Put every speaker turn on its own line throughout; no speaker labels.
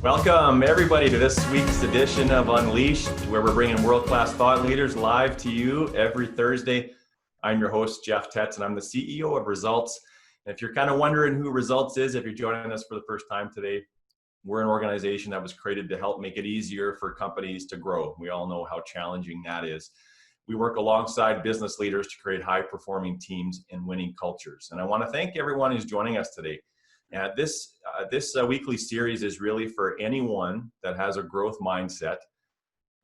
Welcome everybody to this week's edition of Unleashed, where we're bringing world-class thought leaders live to you every Thursday. I'm your host, Jeff Tetz, and I'm the CEO of Results. And if you're kind of wondering who Results is, if you're joining us for the first time today, we're an organization that was created to help make it easier for companies to grow. We all know how challenging that is. We work alongside business leaders to create high-performing teams and winning cultures. And I want to thank everyone who's joining us today. This weekly series is really for anyone that has a growth mindset.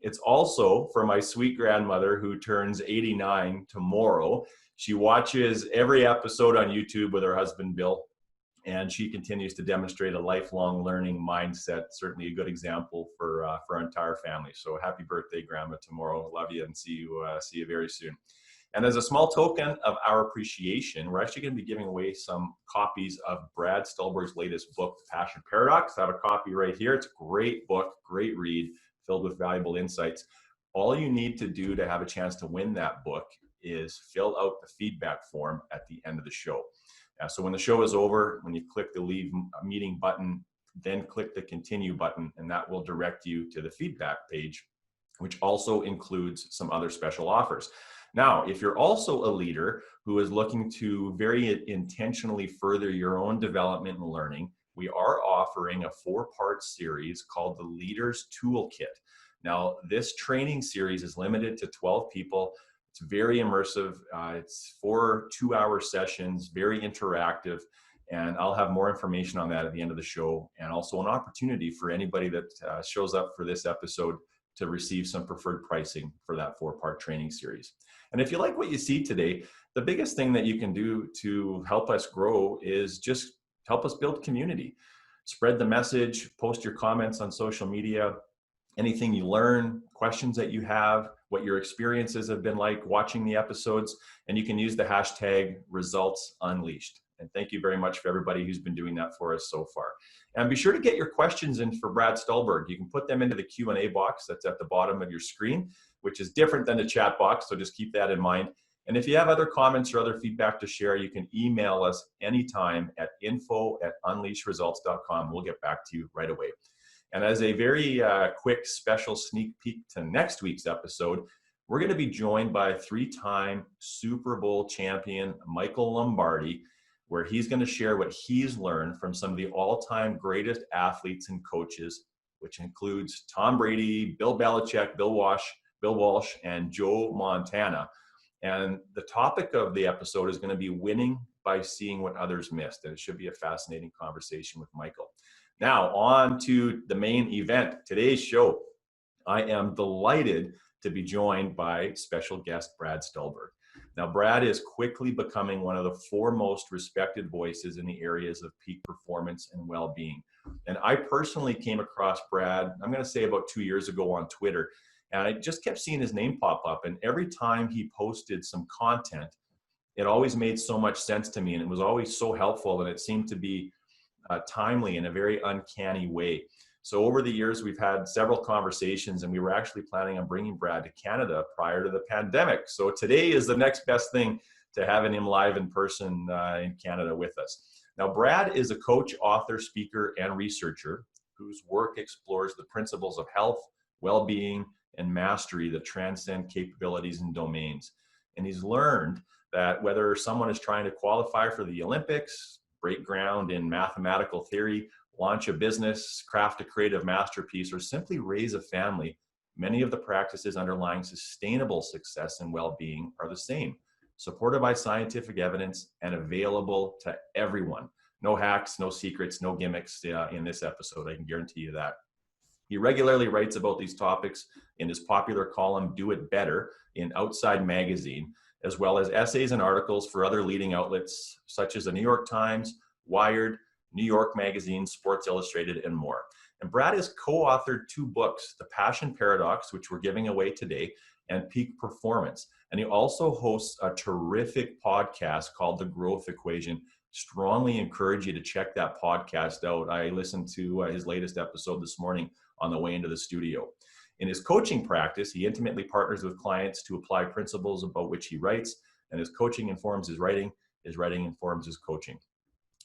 It's also for my sweet grandmother who turns 89 tomorrow. She watches every episode on YouTube with her husband, Bill, and she continues to demonstrate a lifelong learning mindset. Certainly a good example for our entire family. So happy birthday, Grandma, tomorrow. Love you and see you very soon. And as a small token of our appreciation, we're actually going to be giving away some copies of Brad Stulberg's latest book, The Passion Paradox. I have a copy right here. It's a great book, great read, filled with valuable insights. All you need to do to have a chance to win that book is fill out the feedback form at the end of the show. So when the show is over, when you click the Leave Meeting button, then click the Continue button, and that will direct you to the feedback page, which also includes some other special offers. Now, if you're also a leader who is looking to very intentionally further your own development and learning, we are offering a 4-part series called the Leader's Toolkit. Now, this training series is limited to 12 people. It's very immersive. It's 4 2-hour sessions, very interactive, and I'll have more information on that at the end of the show, and also an opportunity for anybody that shows up for this episode to receive some preferred pricing for that 4-part training series. And if you like what you see today, the biggest thing that you can do to help us grow is just help us build community. Spread the message, post your comments on social media, anything you learn, questions that you have, what your experiences have been like watching the episodes, and you can use the hashtag #ResultsUnleashed. And thank you very much for everybody who's been doing that for us so far. And be sure to get your questions in for Brad Stulberg. You can put them into the Q&A box that's at the bottom of your screen, which is different than the chat box, so just keep that in mind. And if you have other comments or other feedback to share, you can email us anytime at info@unleashresults.com. We'll get back to you right away. And as a very quick special sneak peek to next week's episode, we're going to be joined by 3-time Super Bowl champion Michael Lombardi, where he's going to share what he's learned from some of the all-time greatest athletes and coaches, which includes Tom Brady, Bill Belichick, Bill Walsh, and Joe Montana. And the topic of the episode is going to be winning by seeing what others missed. And it should be a fascinating conversation with Michael. Now, on to the main event, today's show. I am delighted to be joined by special guest Brad Stulberg. Now, Brad is quickly becoming one of the foremost respected voices in the areas of peak performance and well-being. And I personally came across Brad, I'm going to say about 2 years ago on Twitter, and I just kept seeing his name pop up. And every time he posted some content, it always made so much sense to me, and it was always so helpful, and it seemed to be timely in a very uncanny way. So over the years, we've had several conversations, and we were actually planning on bringing Brad to Canada prior to the pandemic. So today is the next best thing to having him live in person in Canada with us. Now, Brad is a coach, author, speaker, and researcher whose work explores the principles of health, well-being, and mastery that transcend capabilities and domains. And he's learned that whether someone is trying to qualify for the Olympics, break ground in mathematical theory, launch a business, craft a creative masterpiece, or simply raise a family, many of the practices underlying sustainable success and well-being are the same, supported by scientific evidence and available to everyone. No hacks, no secrets, no gimmicks in this episode, I can guarantee you that. He regularly writes about these topics in his popular column, Do It Better, in Outside Magazine, as well as essays and articles for other leading outlets such as the New York Times, Wired, New York Magazine, Sports Illustrated, and more. And Brad has co-authored 2 books, The Passion Paradox, which we're giving away today, and Peak Performance. And he also hosts a terrific podcast called The Growth Equation. Strongly encourage you to check that podcast out. I listened to his latest episode this morning on the way into the studio. In his coaching practice, he intimately partners with clients to apply principles about which he writes, and his coaching informs his writing informs his coaching.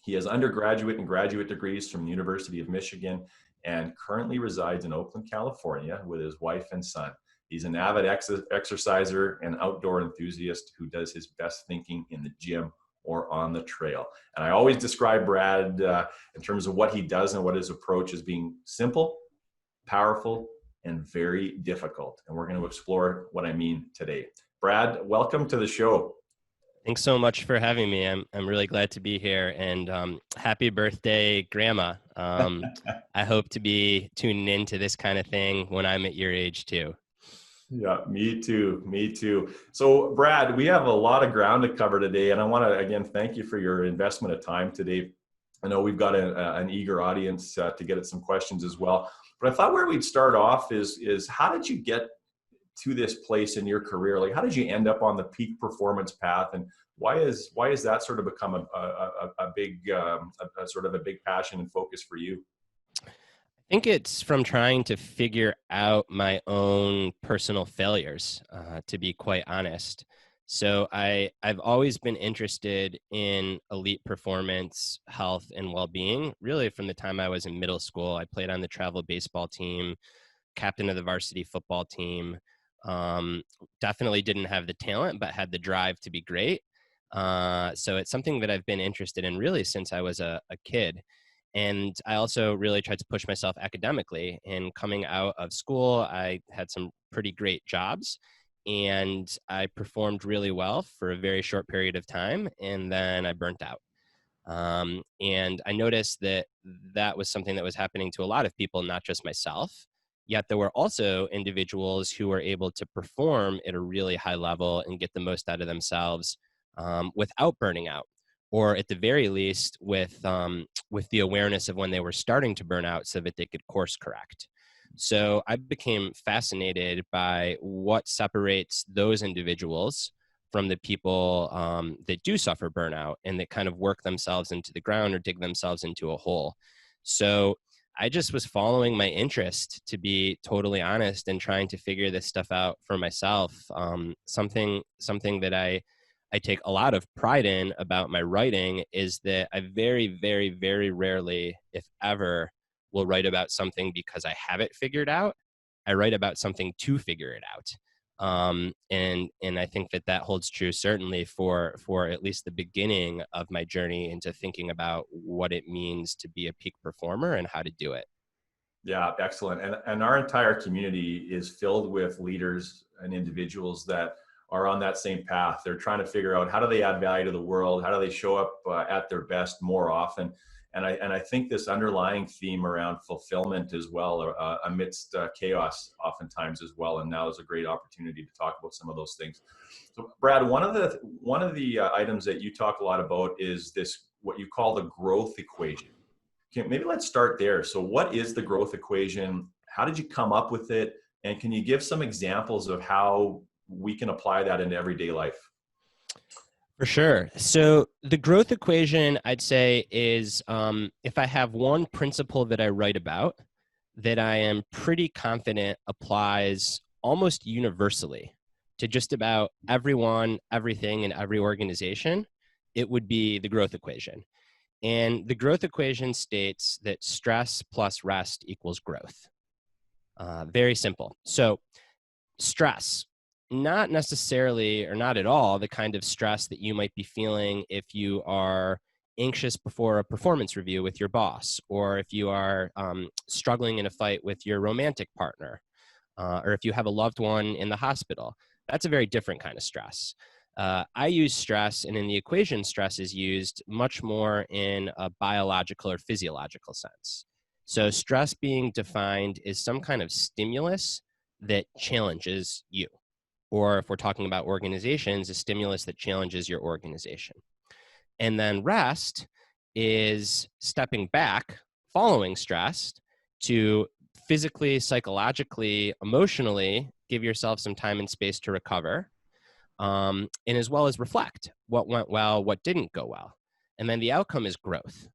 He has undergraduate and graduate degrees from the University of Michigan and currently resides in Oakland, California with his wife and son. He's an avid exerciser and outdoor enthusiast who does his best thinking in the gym or on the trail. And I always describe Brad in terms of what he does and what his approach is being simple, powerful, and very difficult. And we're going to explore what I mean today. Brad, welcome to the show.
Thanks so much for having me. I'm really glad to be here, and happy birthday, Grandma. I hope to be tuning into this kind of thing when I'm at your age too.
Yeah, me too. Me too. So, Brad, we have a lot of ground to cover today, and I want to again thank you for your investment of time today. I know we've got an eager audience to get at some questions as well. But I thought where we'd start off is how did you get to this place in your career? Like, how did you end up on the peak performance path, and why is that sort of become a big sort of a big passion and focus for you?
I think it's from trying to figure out my own personal failures, to be quite honest. So I've always been interested in elite performance, health, and well-being, really from the time I was in middle school. I played on the travel baseball team, captain of the varsity football team. Definitely didn't have the talent, but had the drive to be great. So it's something that I've been interested in really since I was a kid. And I also really tried to push myself academically. And coming out of school, I had some pretty great jobs, and I performed really well for a very short period of time, and then I burnt out. And I noticed that that was something that was happening to a lot of people, not just myself. Yet there were also individuals who were able to perform at a really high level and get the most out of themselves without burning out, or at the very least with the awareness of when they were starting to burn out so that they could course correct. So I became fascinated by what separates those individuals from the people that do suffer burnout and that kind of work themselves into the ground or dig themselves into a hole. So I just was following my interest, to be totally honest, and trying to figure this stuff out for myself. Something that I take a lot of pride in about my writing is that I very, very, very rarely, if ever, will write about something because I have it figured out. I write about something to figure it out. And I think that holds true certainly for at least the beginning of my journey into thinking about what it means to be a peak performer and how to do it.
Yeah, excellent. And our entire community is filled with leaders and individuals that are on that same path. They're trying to figure out how do they add value to the world? How do they show up at their best more often? And I think this underlying theme around fulfillment as well, amidst chaos oftentimes as well. And now is a great opportunity to talk about some of those things. So Brad, one of the items that you talk a lot about is this, what you call the growth equation. Okay, maybe let's start there. So what is the growth equation? How did you come up with it? And can you give some examples of how we can apply that into everyday life?
For sure. So the growth equation, I'd say, is if I have one principle that I write about that I am pretty confident applies almost universally to just about everyone, everything, and every organization, it would be the growth equation. And the growth equation states that stress plus rest equals growth. Very simple. So stress, not necessarily or not at all the kind of stress that you might be feeling if you are anxious before a performance review with your boss, or if you are struggling in a fight with your romantic partner, or if you have a loved one in the hospital. That's a very different kind of stress. I use stress, and in the equation, stress is used much more in a biological or physiological sense. So stress being defined is some kind of stimulus that challenges you. Or if we're talking about organizations, a stimulus that challenges your organization. And then rest is stepping back following stress to physically, psychologically, emotionally give yourself some time and space to recover, and as well as reflect what went well, what didn't go well. And then the outcome is growth.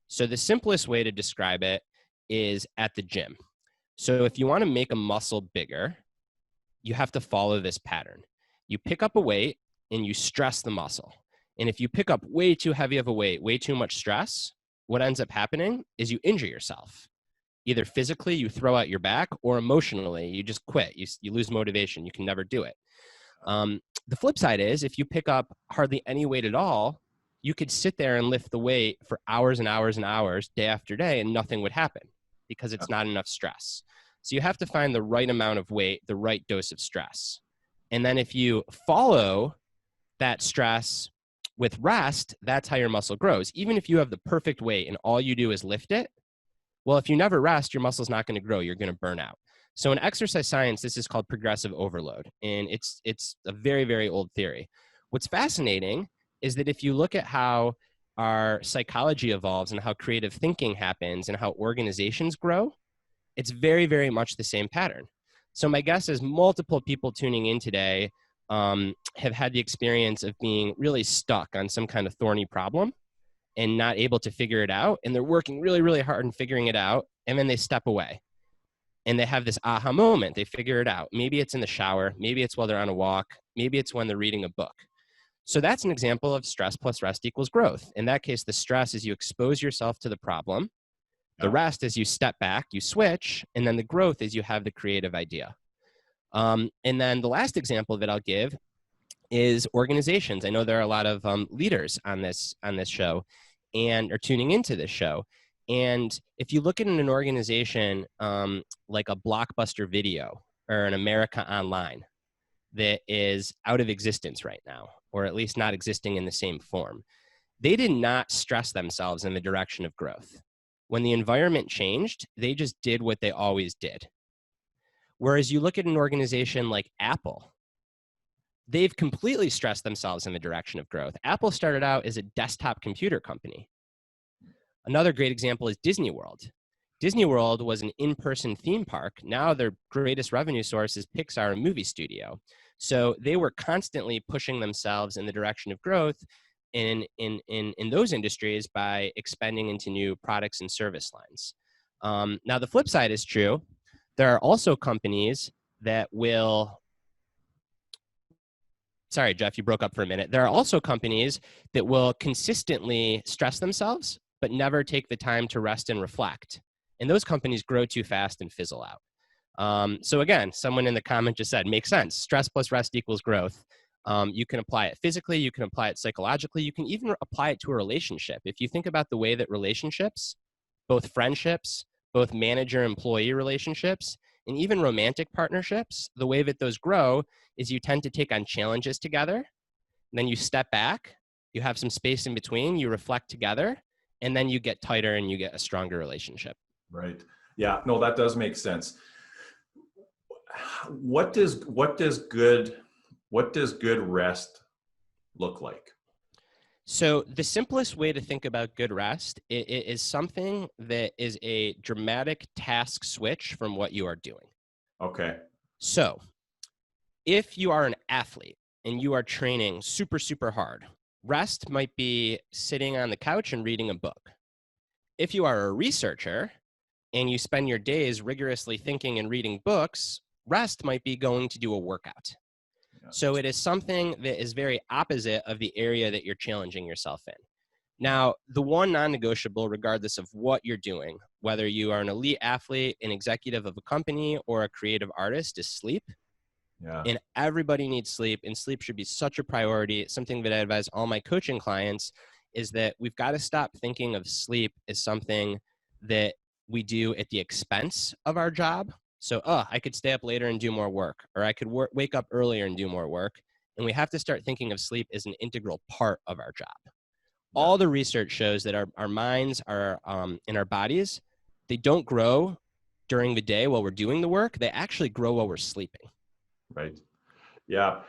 So the simplest way to describe it is at the gym. So if you want to make a muscle bigger, you have to follow this pattern. You pick up a weight and you stress the muscle. And if you pick up way too heavy of a weight, way too much stress, what ends up happening is you injure yourself. Either physically, you throw out your back, or emotionally, you just quit. You lose motivation. You can never do it. The flip side is if you pick up hardly any weight at all, you could sit there and lift the weight for hours and hours and hours, day after day, and nothing would happen because it's not enough stress. So you have to find the right amount of weight, the right dose of stress. And then if you follow that stress with rest, that's how your muscle grows. Even if you have the perfect weight and all you do is lift it, well, if you never rest, your muscle's not going to grow. You're going to burn out. So in exercise science, this is called progressive overload. And it's a very, very old theory. What's fascinating is that if you look at how our psychology evolves and how creative thinking happens and how organizations grow, it's very, very much the same pattern. So my guess is multiple people tuning in today have had the experience of being really stuck on some kind of thorny problem and not able to figure it out. And they're working really, really hard in figuring it out. And then they step away and they have this aha moment. They figure it out. Maybe it's in the shower. Maybe it's while they're on a walk. Maybe it's when they're reading a book. So that's an example of stress plus rest equals growth. In that case, the stress is you expose yourself to the problem. The rest is you step back, you switch, and then the growth is you have the creative idea. And then the last example that I'll give is organizations. I know there are a lot of leaders on this show and are tuning into this show. And if you look at an organization like a Blockbuster Video or an America Online that is out of existence right now, or at least not existing in the same form, they did not stress themselves in the direction of growth. When the environment changed, they just did what they always did. Whereas you look at an organization like Apple, they've completely stressed themselves in the direction of growth. Apple started out as a desktop computer company. Another great example is Disney World. Disney World was an in-person theme park. Now their greatest revenue source is Pixar, a movie studio. So they were constantly pushing themselves in the direction of growth in those industries by expanding into new products and service lines. Now the flip side is true. There are also companies that will, sorry, Jeff, you broke up for a minute. There are also companies that will consistently stress themselves, but never take the time to rest and reflect. And those companies grow too fast and fizzle out. So again, someone in the comment just said, makes sense. Stress plus rest equals growth. You can apply it physically. You can apply it psychologically. You can even apply it to a relationship. If you think about the way that relationships, both friendships, both manager-employee relationships, and even romantic partnerships, the way that those grow is you tend to take on challenges together. Then you step back, you have some space in between, you reflect together, and then you get tighter and you get a stronger relationship.
Right. Yeah, no, that does make sense. What does good rest look like?
So the simplest way to think about good rest is something that is a dramatic task switch from what you are doing.
Okay.
So if you are an athlete and you are training super, super hard, rest might be sitting on the couch and reading a book. If you are a researcher and you spend your days rigorously thinking and reading books, rest might be going to do a workout. So it is something that is very opposite of the area that you're challenging yourself in. Now, the one non-negotiable, regardless of what you're doing, whether you are an elite athlete, an executive of a company, or a creative artist, is sleep.
Yeah.
And everybody needs sleep, and sleep should be such a priority. Something that I advise all my coaching clients is that we've got to stop thinking of sleep as something that we do at the expense of our job. So, I could stay up later and do more work, or I could wake up earlier and do more work. And we have to start thinking of sleep as an integral part of our job. Yeah. All the research shows that our minds are in our bodies, they don't grow during the day while we're doing the work. They actually grow while we're sleeping.
Right. Yeah.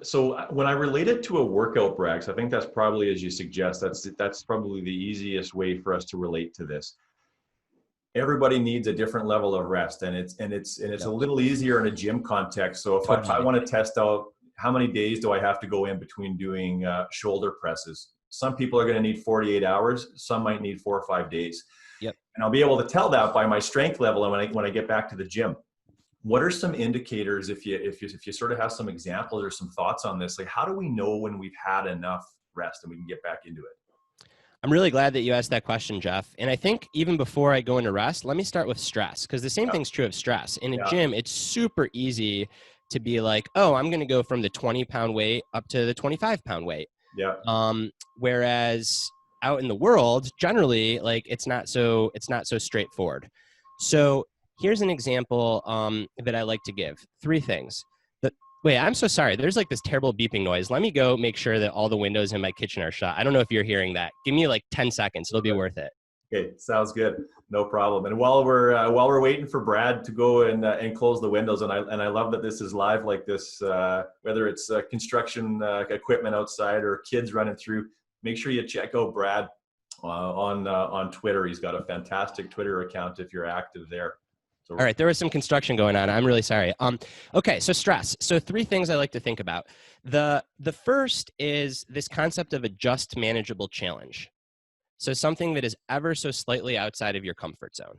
So when I relate it to a workout, Brad, I think that's probably, as you suggest, that's probably the easiest way for us to relate to this. Everybody needs a different level of rest, and it's a little easier in a gym context. So if I want to test out how many days do I have to go in between doing shoulder presses, some people are going to need 48 hours. Some might need 4 or 5 days.
Yep.
And I'll be able to tell that by my strength level and when I get back to the gym. What are some indicators, if you sort of have some examples or some thoughts on this, like how do we know when we've had enough rest and we can get back into it?
I'm really glad that you asked that question, Jeff. And I think even before I go into rest, let me start with stress, because the same
Yeah,
thing's true of stress. In a
yeah,
gym, it's super easy to be like, oh, I'm going to go from the 20-pound weight up to the 25-pound weight.
yeah.
Whereas out in the world, generally, like it's not so straightforward. So here's an example that I like to give. Three things. Wait, I'm so sorry. There's like this terrible beeping noise. Let me go make sure that all the windows in my kitchen are shut. I don't know if you're hearing that. Give me like 10 seconds. It'll be worth it.
Okay, sounds good. No problem. And while we're waiting for Brad to go and close the windows, and I love that this is live like this. Whether it's construction equipment outside or kids running through, make sure you check out Brad on Twitter. He's got a fantastic Twitter account if you're active there. So,
All right, there was some construction going on. I'm really sorry. Okay, so stress. So three things I like to think about. The first is this concept of a just manageable challenge. So something that is ever so slightly outside of your comfort zone.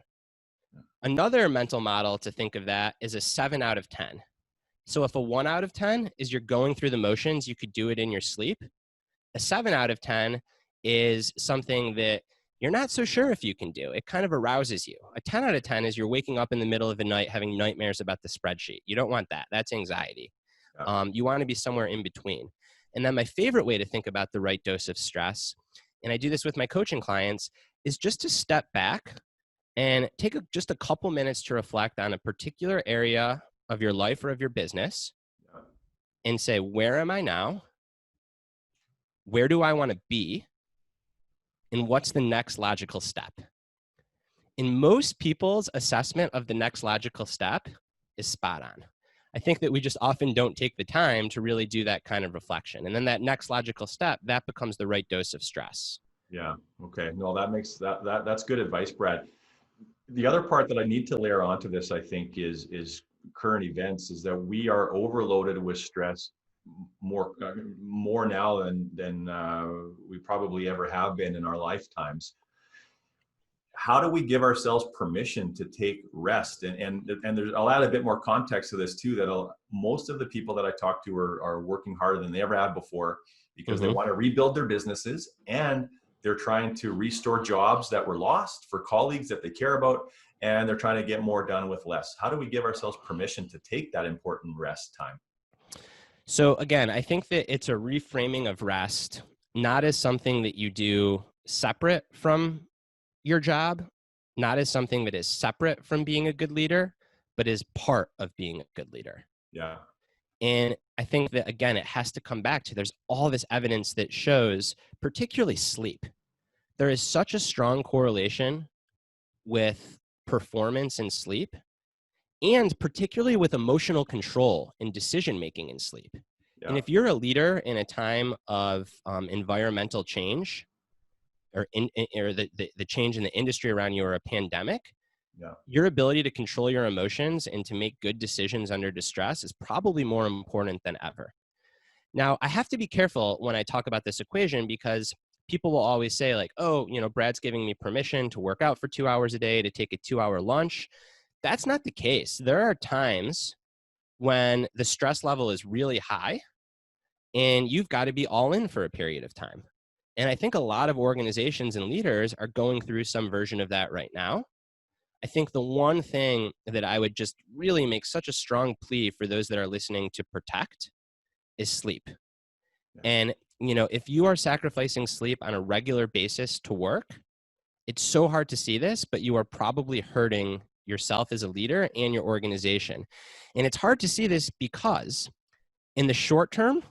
Another mental model to think of that is a 7 out of 10. So if a 1 out of 10 is you're going through the motions, you could do it in your sleep. A 7 out of 10 is something that you're not so sure if you can do. It kind of arouses you. A 10 out of 10 is you're waking up in the middle of the night having nightmares about the spreadsheet. You don't want that. That's anxiety. You want to be somewhere in between. And then my favorite way to think about the right dose of stress, and I do this with my coaching clients, is just to step back and take just a couple minutes to reflect on a particular area of your life or of your business and say, where am I now? Where do I want to be? And what's the next logical step? In most people's assessment of the next logical step is spot on. I think that we just often don't take the time to really do that kind of reflection. And then that next logical step, that becomes the right dose of stress.
yeah. Okay. No, that's good advice, Brad. The other part that I need to layer onto this, I think, is current events. Is that we are overloaded with stress more now than we probably ever have been in our lifetimes. How do we give ourselves permission to take rest? And there's, I'll add a bit more context to this too, that most of the people that I talk to are working harder than they ever have before because they want to rebuild their businesses, and they're trying to restore jobs that were lost for colleagues that they care about, and they're trying to get more done with less. How do we give ourselves permission to take that important rest time?
So again, I think that it's a reframing of rest, not as something that you do separate from your job, not as something that is separate from being a good leader, but is part of being a good leader.
Yeah.
And I think that, again, it has to come back to, there's all this evidence that shows, particularly sleep. There is such a strong correlation with performance in sleep, and particularly with emotional control and decision-making in sleep. Yeah. And if you're a leader in a time of environmental change, or the change in the industry around you, or a pandemic, your ability to control your emotions and to make good decisions under distress is probably more important than ever. Now, I have to be careful when I talk about this equation, because people will always say like, oh, Brad's giving me permission to work out for 2 hours a day, to take a 2-hour lunch. That's not the case. There are times when the stress level is really high and you've got to be all in for a period of time. And I think a lot of organizations and leaders are going through some version of that right now. I think the one thing that I would just really make such a strong plea for those that are listening to protect is sleep. And, if you are sacrificing sleep on a regular basis to work, it's so hard to see this, but you are probably hurting yourself as a leader and your organization. And it's hard to see this because in the short term,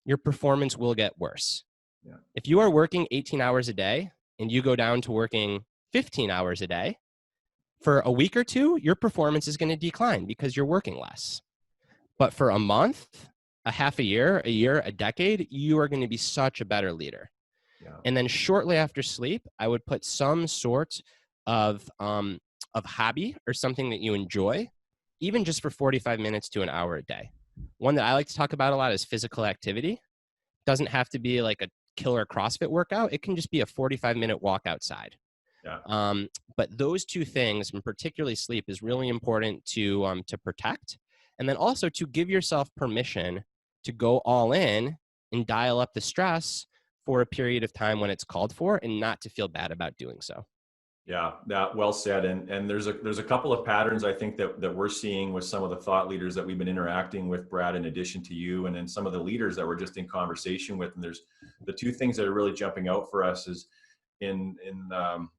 your performance will get worse. Yeah. If you are working 18 hours a day and you go down to working 15 hours a day, for a week or two, your performance is going to decline because you're working less. But for a month, a half a year, a decade, you are going to be such a better leader. Yeah. And then shortly after sleep, I would put some sort of hobby or something that you enjoy, even just for 45 minutes to an hour a day. One that I like to talk about a lot is physical activity. It doesn't have to be like a killer CrossFit workout. It can just be a 45-minute walk outside. Yeah. But those two things, and particularly sleep, is really important to protect. And then also to give yourself permission to go all in and dial up the stress for a period of time when it's called for and not to feel bad about doing so.
Yeah, that well said. And there's a couple of patterns I think that we're seeing with some of the thought leaders that we've been interacting with, Brad, in addition to you, and then some of the leaders that we're just in conversation with. And there's the two things that are really jumping out for us is in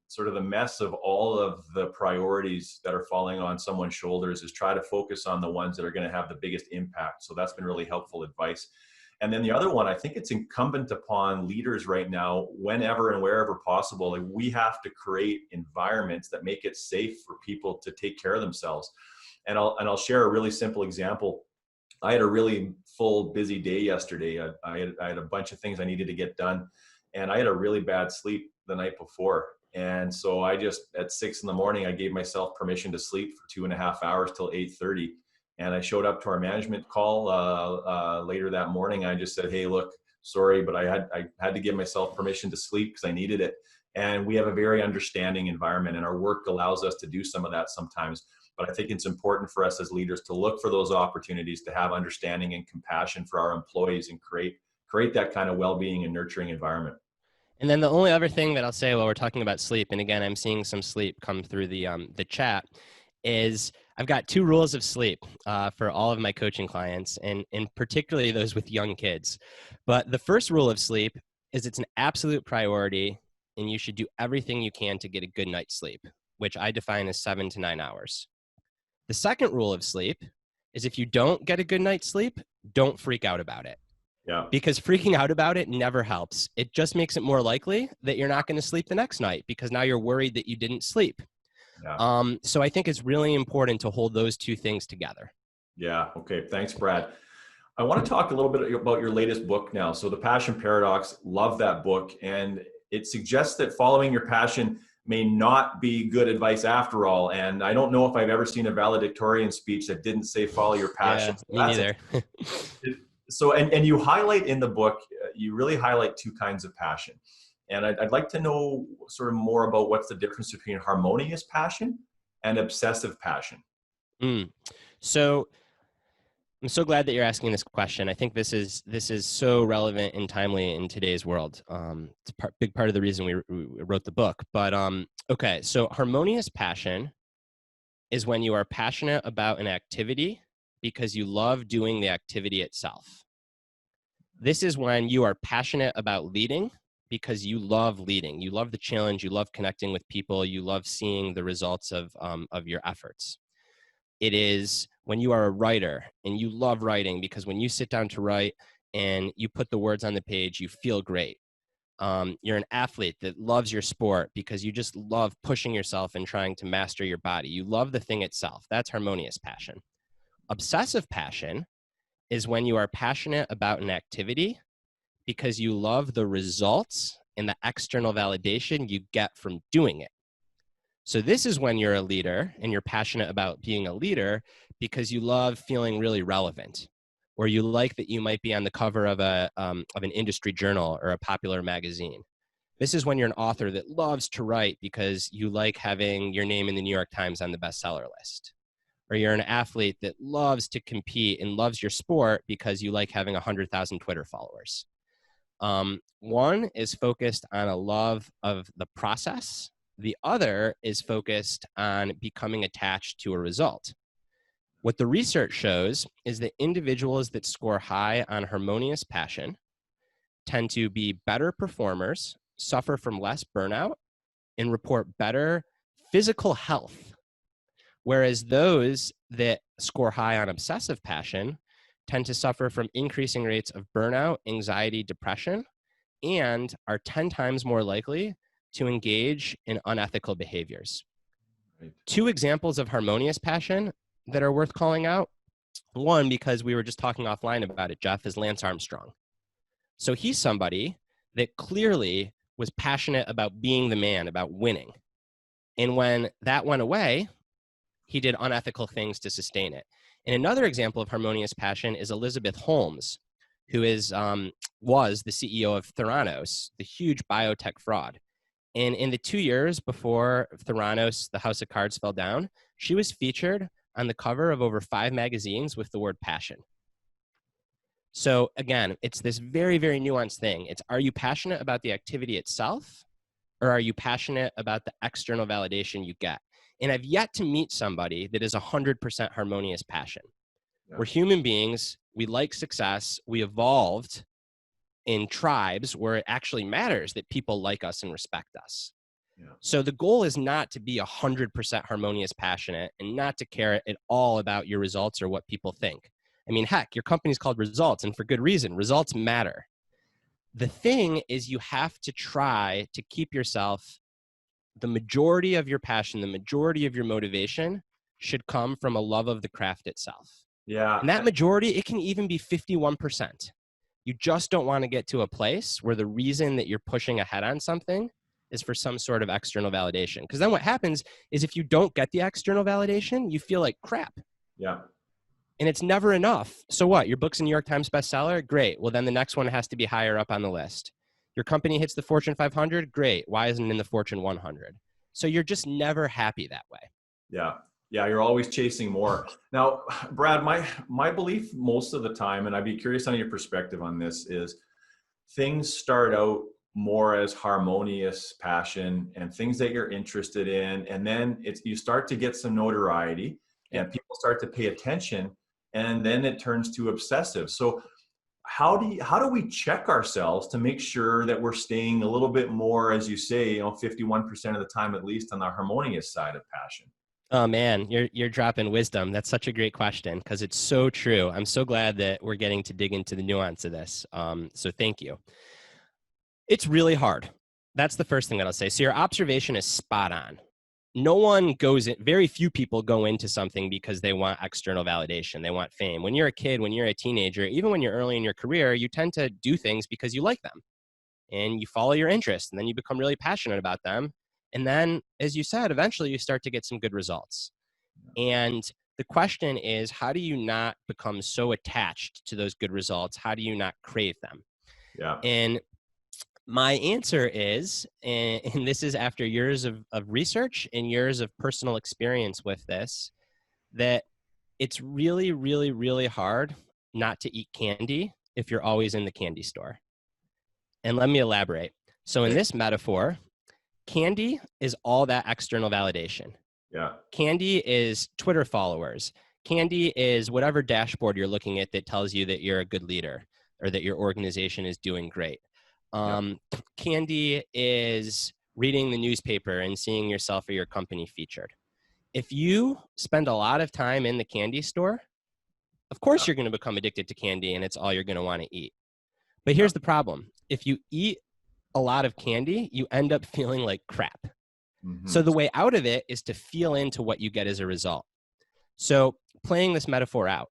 sort of the mess of all of the priorities that are falling on someone's shoulders is try to focus on the ones that are going to have the biggest impact. So that's been really helpful advice. And then the other one, I think it's incumbent upon leaders right now, whenever and wherever possible, like we have to create environments that make it safe for people to take care of themselves. And I'll share a really simple example. I had a really full, busy day yesterday. I had a bunch of things I needed to get done, and I had a really bad sleep the night before. And so I just, at 6 a.m, I gave myself permission to sleep for 2.5 hours till 8:30. And I showed up to our management call later that morning. I just said, hey, look, sorry, but I had to give myself permission to sleep because I needed it. And we have a very understanding environment, and our work allows us to do some of that sometimes. But I think it's important for us as leaders to look for those opportunities to have understanding and compassion for our employees and create that kind of well-being and nurturing environment.
And then the only other thing that I'll say while we're talking about sleep, and again, I'm seeing some sleep come through the chat, is I've got 2 rules of sleep for all of my coaching clients, and particularly those with young kids. But the first rule of sleep is it's an absolute priority, and you should do everything you can to get a good night's sleep, which I define as 7 to 9 hours. The second rule of sleep is if you don't get a good night's sleep, don't freak out about it.
Yeah.
Because freaking out about it never helps. It just makes it more likely that you're not going to sleep the next night because now you're worried that you didn't sleep.
Yeah.
So I think it's really important to hold those 2 things together.
Yeah. Okay. Thanks, Brad. I want to talk a little bit about your latest book now. So The Passion Paradox, love that book. And it suggests that following your passion may not be good advice after all. And I don't know if I've ever seen a valedictorian speech that didn't say follow your passion.
Yeah, me neither.
So, and you highlight in the book, you really highlight 2 kinds of passion. And I'd like to know sort of more about what's the difference between harmonious passion and obsessive passion.
So I'm so glad that you're asking this question. I think this is so relevant and timely in today's world. It's a big part of the reason we wrote the book. But okay, so harmonious passion is when you are passionate about an activity because you love doing the activity itself. This is when you are passionate about leading because you love leading. You love the challenge. You love connecting with people. You love seeing the results of your efforts. It is when you are a writer and you love writing because when you sit down to write and you put the words on the page, you feel great. You're an athlete that loves your sport because you just love pushing yourself and trying to master your body. You love the thing itself. That's harmonious passion. Obsessive passion is when you are passionate about an activity because you love the results and the external validation you get from doing it. So this is when you're a leader and you're passionate about being a leader because you love feeling really relevant, or you like that you might be on the cover of an industry journal or a popular magazine. This is when you're an author that loves to write because you like having your name in the New York Times on the bestseller list. Or you're an athlete that loves to compete and loves your sport because you like having 100,000 Twitter followers. One is focused on a love of the process. The other is focused on becoming attached to a result. What the research shows is that individuals that score high on harmonious passion tend to be better performers, suffer from less burnout, and report better physical health. Whereas those that score high on obsessive passion tend to suffer from increasing rates of burnout, anxiety, depression, and are 10 times more likely to engage in unethical behaviors. Right. 2 examples of harmonious passion that are worth calling out. One, because we were just talking offline about it, Jeff, is Lance Armstrong. So he's somebody that clearly was passionate about being the man, about winning. And when that went away, he did unethical things to sustain it. And another example of harmonious passion is Elizabeth Holmes, who was the CEO of Theranos, the huge biotech fraud. And in the 2 years before Theranos, the house of cards, fell down, she was featured on the cover of over 5 magazines with the word passion. So again, it's this very, very nuanced thing. It's, are you passionate about the activity itself, or are you passionate about the external validation you get? And I've yet to meet somebody that is 100% harmonious passion.
Yeah.
We're human beings. We like success. We evolved in tribes where it actually matters that people like us and respect us.
Yeah.
So the goal is not to be 100% harmonious passionate and not to care at all about your results or what people think. I mean, heck, your company's called Results, and for good reason. Results matter. The thing is, you have to try to keep yourself, the majority of your passion, the majority of your motivation should come from a love of the craft itself.
Yeah.
And that majority, it can even be 51%. You just don't want to get to a place where the reason that you're pushing ahead on something is for some sort of external validation. Because then what happens is, if you don't get the external validation, you feel like crap.
Yeah.
And it's never enough. So what? Your book's a New York Times bestseller? Great. Well, then the next one has to be higher up on the list. Your company hits the Fortune 500? Great. Why isn't it in the Fortune 100? So you're just never happy that way.
Yeah. Yeah. You're always chasing more. Now, Brad, my belief most of the time, and I'd be curious on your perspective on this, is things start out more as harmonious passion and things that you're interested in. And then you start to get some notoriety and people start to pay attention, and then it turns to obsessive. So how do we check ourselves to make sure that we're staying a little bit more, as you say, 51% of the time at least, on the harmonious side of passion?
Oh man, you're dropping wisdom. That's such a great question, because it's so true. I'm so glad that we're getting to dig into the nuance of this. So thank you. It's really hard. That's the first thing that I'll say. So your observation is spot on. No one goes in, very few people go into something because they want external validation. They want fame. When you're a kid, when you're a teenager, even when you're early in your career, you tend to do things because you like them and you follow your interests, and then you become really passionate about them. And then, as you said, eventually you start to get some good results. And the question is, how do you not become so attached to those good results? How do you not crave them?
Yeah.
And my answer is, and this is after years of research and years of personal experience with this, that it's really, really, really hard not to eat candy if you're always in the candy store. And let me elaborate. So in this metaphor, candy is all that external validation.
Yeah.
Candy is Twitter followers. Candy is whatever dashboard you're looking at that tells you that you're a good leader or that your organization is doing great. Candy is reading the newspaper and seeing yourself or your company featured. If you spend a lot of time in the candy store, of course you're going to become addicted to candy, and it's all you're going to want to eat. But here's the problem. If you eat a lot of candy, you end up feeling like crap. Mm-hmm. So the way out of it is to feel into what you get as a result. So playing this metaphor out,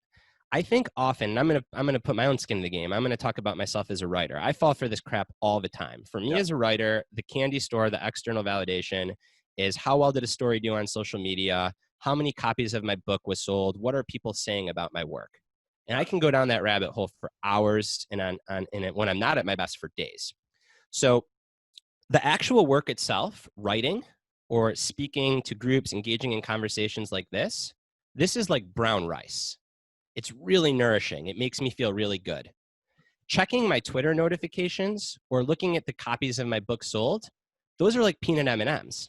I think often, and I'm gonna put my own skin in the game. I'm gonna talk about myself as a writer. I fall for this crap all the time. For me as a writer, the candy store, the external validation is, how well did a story do on social media? How many copies of my book was sold? What are people saying about my work? And I can go down that rabbit hole for hours, and when I'm not at my best, for days. So the actual work itself, writing or speaking to groups, engaging in conversations like this is like brown rice. It's really nourishing. It makes me feel really good. Checking my Twitter notifications or looking at the copies of my book sold, those are like peanut M&Ms.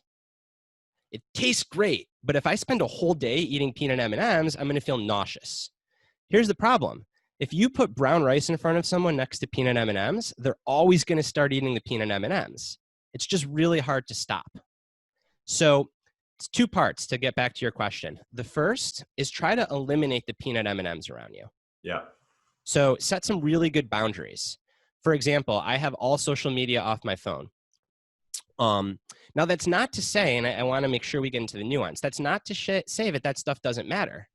It tastes great, but if I spend a whole day eating peanut M&Ms, I'm going to feel nauseous. Here's the problem. If you put brown rice in front of someone next to peanut M&Ms, they're always going to start eating the peanut M&Ms. It's just really hard to stop. So it's two parts to get back to your question. The first is try to eliminate the peanut M&Ms around you.
Yeah.
So set some really good boundaries. For example, I have all social media off my phone. Now that's not to say, and I want to make sure we get into the nuance, that's not to say that stuff doesn't matter.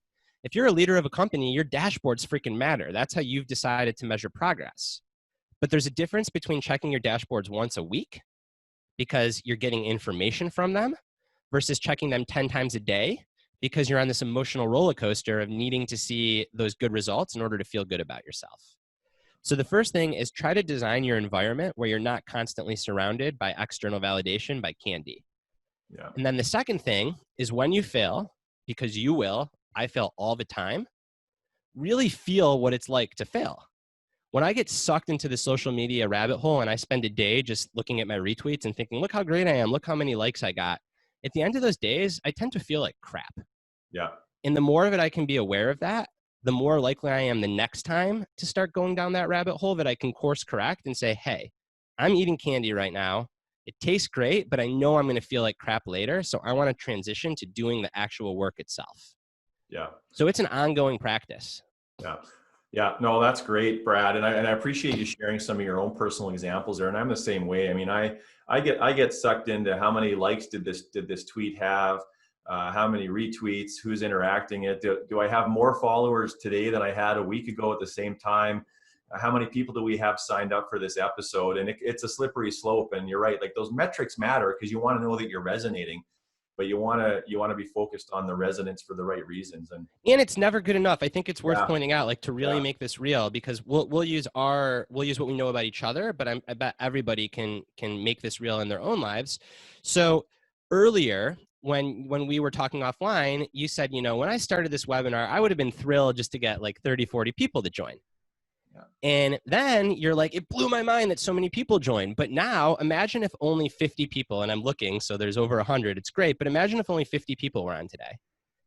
If you're a leader of a company, your dashboards freaking matter. That's how you've decided to measure progress. But there's a difference between checking your dashboards once a week because you're getting information from them versus checking them 10 times a day because you're on this emotional roller coaster of needing to see those good results in order to feel good about yourself. So the first thing is try to design your environment where you're not constantly surrounded by external validation, by candy. Yeah. And then the second thing is, when you fail, because you will, I fail all the time, really feel what it's like to fail. when I get sucked into the social media rabbit hole and I spend a day just looking at my retweets and thinking, look how great I am, look how many likes I got. At the end of those days, I tend to feel like crap.
Yeah.
And the more of it I can be aware of that, the more likely I am the next time to start going down that rabbit hole that I can course correct and say, hey, I'm eating candy right now. It tastes great, but I know I'm going to feel like crap later. So I want to transition to doing the actual work itself.
Yeah.
So it's an ongoing practice.
Yeah. Yeah. No, that's great, Brad. And I appreciate you sharing some of your own personal examples there. And I'm the same way. I mean, I get sucked into how many likes did this tweet have? How many retweets, who's interacting it? Do I have more followers today than I had a week ago at the same time? How many people do we have signed up for this episode? And it's a slippery slope. And you're right, like those metrics matter because you want to know that you're resonating, but you want to be focused on the resonance for the right reasons. And
it's never good enough. I think it's worth
yeah,
pointing out, like, to really make this real, because we'll use what we know about each other, but I bet everybody can make this real in their own lives. So earlier, when we were talking offline, you said, when I started this webinar, I would have been thrilled just to get like 30, 40 people to join.
yeah,
And then you're like, it blew my mind that so many people joined. But now imagine if only 50 people, and I'm looking, so there's over 100, it's great. But imagine if only 50 people were on today.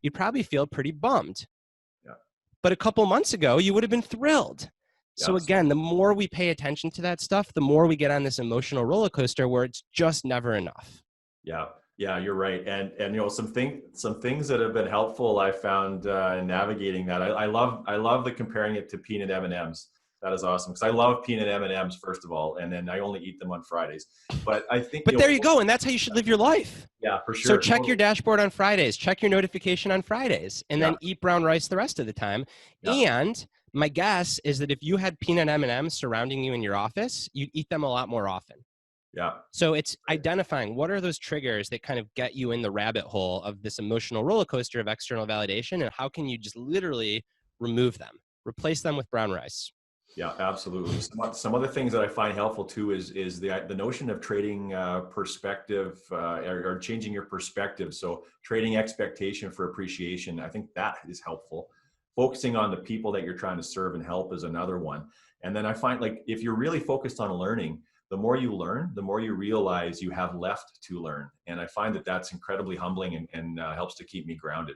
You'd probably feel pretty bummed.
yeah.
But a couple months ago, you would have been thrilled. So
Yes.
again, the more we pay attention to that stuff, the more we get on this emotional roller coaster where it's just never enough.
Yeah. Yeah, you're right. And some things that have been helpful I found in navigating that. I love the comparing it to peanut M&Ms. That is awesome because I love peanut M&Ms first of all, and then I only eat them on Fridays. But I think
But there you go, and that's how you should live your life.
Yeah, for sure.
So check your dashboard on Fridays, check your notification on Fridays, and then eat brown rice the rest of the time. Yeah. And my guess is that if you had peanut M&Ms surrounding you in your office, you'd eat them a lot more often.
Yeah.
So it's identifying what are those triggers that kind of get you in the rabbit hole of this emotional roller coaster of external validation, and how can you just literally remove them, replace them with brown rice.
Yeah, absolutely. Some other things that I find helpful too is the notion of trading perspective or changing your perspective. So trading expectation for appreciation. I think that is helpful. Focusing on the people that you're trying to serve and help is another one. And then I find like if you're really focused on learning, the more you learn, the more you realize you have left to learn. And I find that that's incredibly humbling and helps to keep me grounded.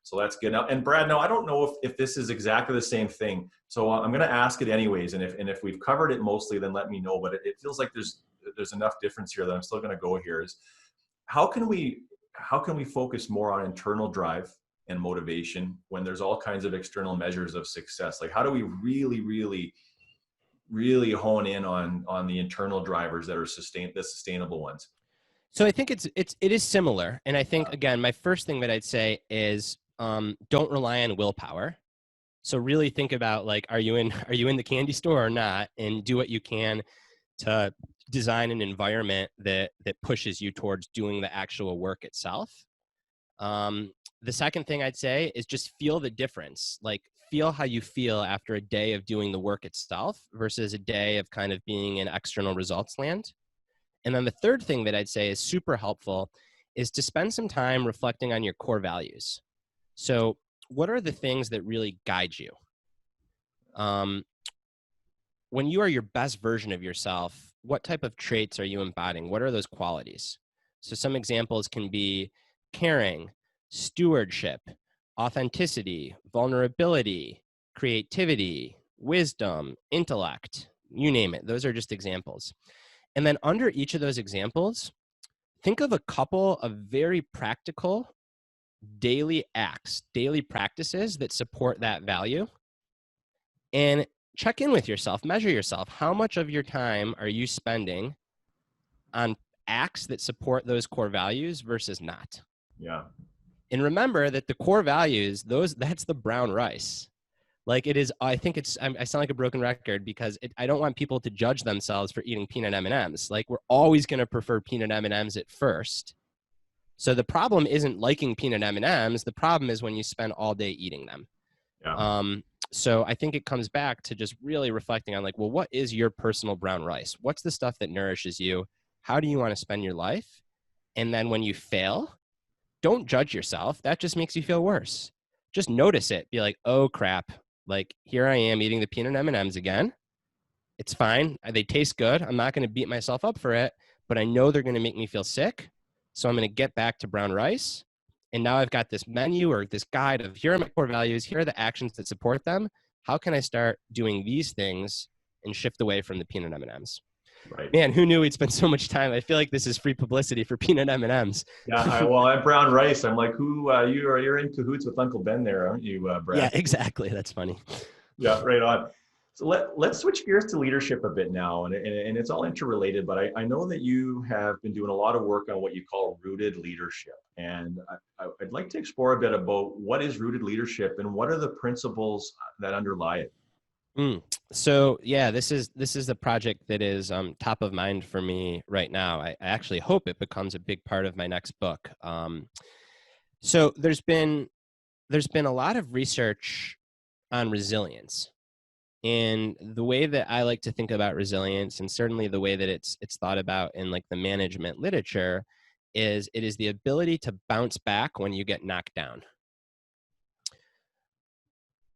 So that's good. Now, and Brad, now I don't know if this is exactly the same thing. So I'm going to ask it anyways. And if we've covered it mostly, then let me know. But it feels like there's enough difference here that I'm still going to go here. Is how can we focus more on internal drive and motivation when there's all kinds of external measures of success? Like how do we really hone in on the internal drivers that are the sustainable ones?
So I think it is similar. And I think, again, my first thing that I'd say is don't rely on willpower. So really think about, like, are you in the candy store or not, and do what you can to design an environment that pushes you towards doing the actual work itself. The second thing I'd say is just feel the difference. Like, feel how you feel after a day of doing the work itself versus a day of kind of being in external results land. And then the third thing that I'd say is super helpful is to spend some time reflecting on your core values. So what are the things that really guide you? When you are your best version of yourself, what type of traits are you embodying? What are those qualities? So some examples can be caring, stewardship, authenticity, vulnerability, creativity, wisdom, intellect, you name it. Those are just examples. And then under each of those examples, think of a couple of very practical daily acts, daily practices that support that value. And check in with yourself, measure yourself. How much of your time are you spending on acts that support those core values versus not?
Yeah.
And remember that the core values, that's the brown rice. Like it is, I sound like a broken record because I don't want people to judge themselves for eating peanut M&Ms. Like we're always going to prefer peanut M&Ms at first. So the problem isn't liking peanut M&Ms. The problem is when you spend all day eating them.
Yeah.
So I think it comes back to just really reflecting on, like, well, what is your personal brown rice? What's the stuff that nourishes you? How do you want to spend your life? And then when you fail, don't judge yourself. That just makes you feel worse. Just notice it. Be like, oh crap. Like, here I am eating the peanut M&Ms again. It's fine. They taste good. I'm not going to beat myself up for it, but I know they're going to make me feel sick. So I'm going to get back to brown rice. And now I've got this menu or this guide of here are my core values. Here are the actions that support them. How can I start doing these things and shift away from the peanut M&Ms?
Right.
Man, who knew we'd spend so much time? I feel like this is free publicity for peanut M&Ms.
Yeah. Well, at brown rice, I'm like, you're in cahoots with Uncle Ben there, aren't you, Brad?
Yeah, exactly. That's funny.
Yeah, right on. So let's switch gears to leadership a bit now, and it's all interrelated. But I know that you have been doing a lot of work on what you call rooted leadership, and I'd like to explore a bit about what is rooted leadership and what are the principles that underlie it.
So yeah, this is the project that is top of mind for me right now. I actually hope it becomes a big part of my next book. So there's been a lot of research on resilience. And the way that I like to think about resilience, and certainly the way that it's thought about in like the management literature, is it is the ability to bounce back when you get knocked down.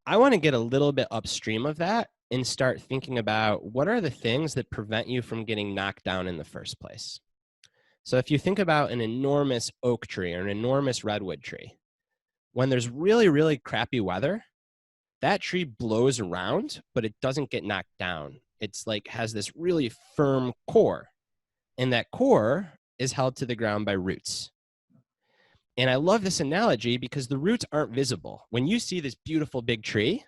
I want to get a little bit upstream of that and start thinking about what are the things that prevent you from getting knocked down in the first place. So if you think about an enormous oak tree or an enormous redwood tree, when there's really, really crappy weather, that tree blows around, but it doesn't get knocked down. It's like has this really firm core, and that core is held to the ground by roots. And I love this analogy because the roots aren't visible. When you see this beautiful big tree,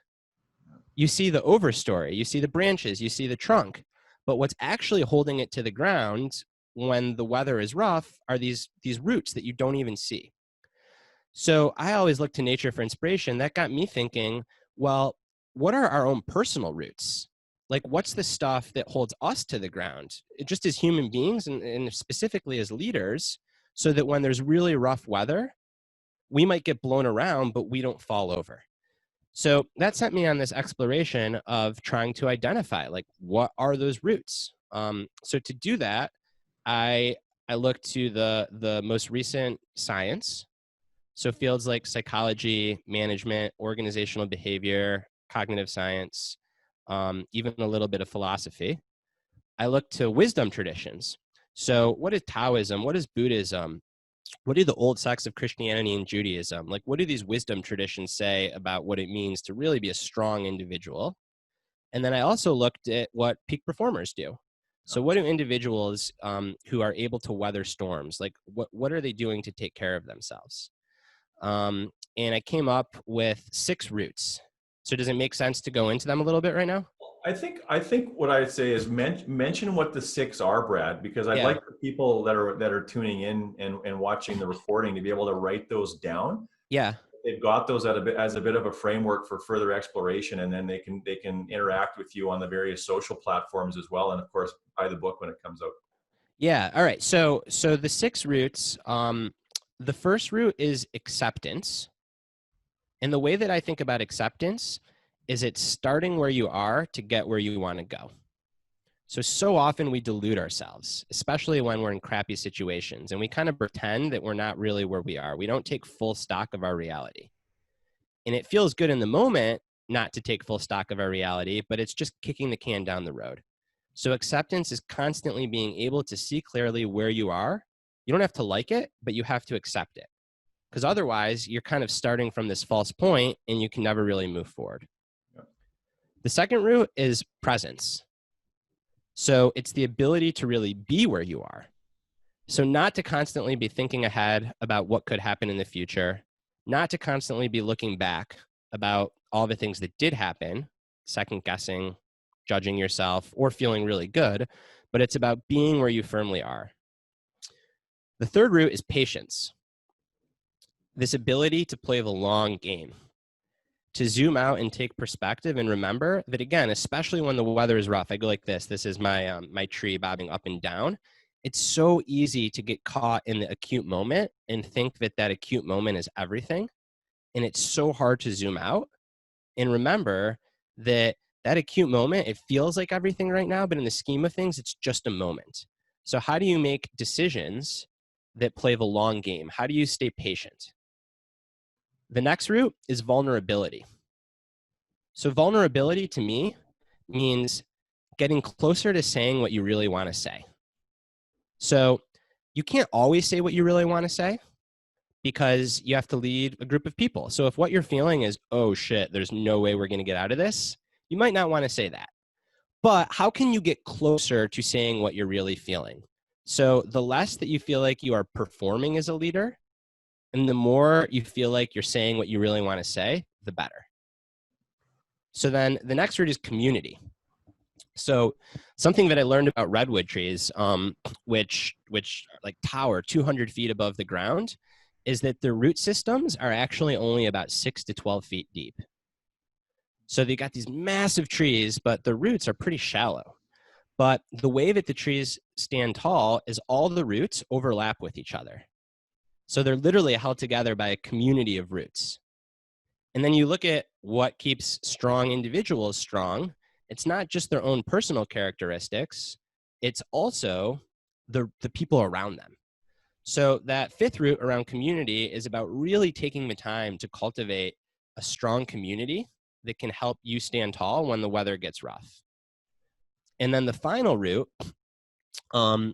you see the overstory, you see the branches, you see the trunk. But what's actually holding it to the ground when the weather is rough are these roots that you don't even see. So I always look to nature for inspiration. That got me thinking, well, what are our own personal roots? Like, what's the stuff that holds us to the ground, just as human beings and specifically as leaders, so that when there's really rough weather, we might get blown around, but we don't fall over. So that sent me on this exploration of trying to identify, like, what are those roots? So to do that, I looked to the most recent science. So fields like psychology, management, organizational behavior, cognitive science, even a little bit of philosophy. I look to wisdom traditions. So what is Taoism? What is Buddhism? What do the old sects of Christianity and Judaism? Like, what do these wisdom traditions say about what it means to really be a strong individual? And then I also looked at what peak performers do. So what do individuals who are able to weather storms, like what are they doing to take care of themselves? And I came up with 6 roots. So does it make sense to go into them a little bit right now?
I think what I'd say is mention what the 6 are, Brad, because I'd
Yeah.
like the people that are tuning in and watching the recording to be able to write those down.
Yeah.
They've got those as a bit of a framework for further exploration, and then they can interact with you on the various social platforms as well, and of course buy the book when it comes out.
Yeah. All right. So the 6 roots, the first root is acceptance. And the way that I think about acceptance is it's starting where you are to get where you want to go. So often we delude ourselves, especially when we're in crappy situations, and we kind of pretend that we're not really where we are. We don't take full stock of our reality. And it feels good in the moment not to take full stock of our reality, but it's just kicking the can down the road. So acceptance is constantly being able to see clearly where you are. You don't have to like it, but you have to accept it. Because otherwise, you're kind of starting from this false point and you can never really move forward. Yeah. The second root is presence. So it's the ability to really be where you are. So not to constantly be thinking ahead about what could happen in the future, not to constantly be looking back about all the things that did happen, second guessing, judging yourself, or feeling really good, but it's about being where you firmly are. The third root is patience. This ability to play the long game, to zoom out and take perspective and remember that, again, especially when the weather is rough, I go like this. This is my my tree bobbing up and down. It's so easy to get caught in the acute moment and think that that acute moment is everything. And it's so hard to zoom out and remember that that acute moment, it feels like everything right now, but in the scheme of things, it's just a moment. So how do you make decisions that play the long game? How do you stay patient? The next root is vulnerability. So vulnerability to me means getting closer to saying what you really want to say. So you can't always say what you really want to say because you have to lead a group of people. So if what you're feeling is, oh shit, there's no way we're going to get out of this, you might not want to say that. But how can you get closer to saying what you're really feeling? So the less that you feel like you are performing as a leader, and the more you feel like you're saying what you really want to say, the better. So then the next root is community. So something that I learned about redwood trees, which like tower 200 feet above the ground, is that the root systems are actually only about 6 to 12 feet deep. So they got these massive trees, but the roots are pretty shallow. But the way that the trees stand tall is all the roots overlap with each other. So they're literally held together by a community of roots. And then you look at what keeps strong individuals strong. It's not just their own personal characteristics. It's also the people around them. So that fifth root around community is about really taking the time to cultivate a strong community that can help you stand tall when the weather gets rough. And then the final root,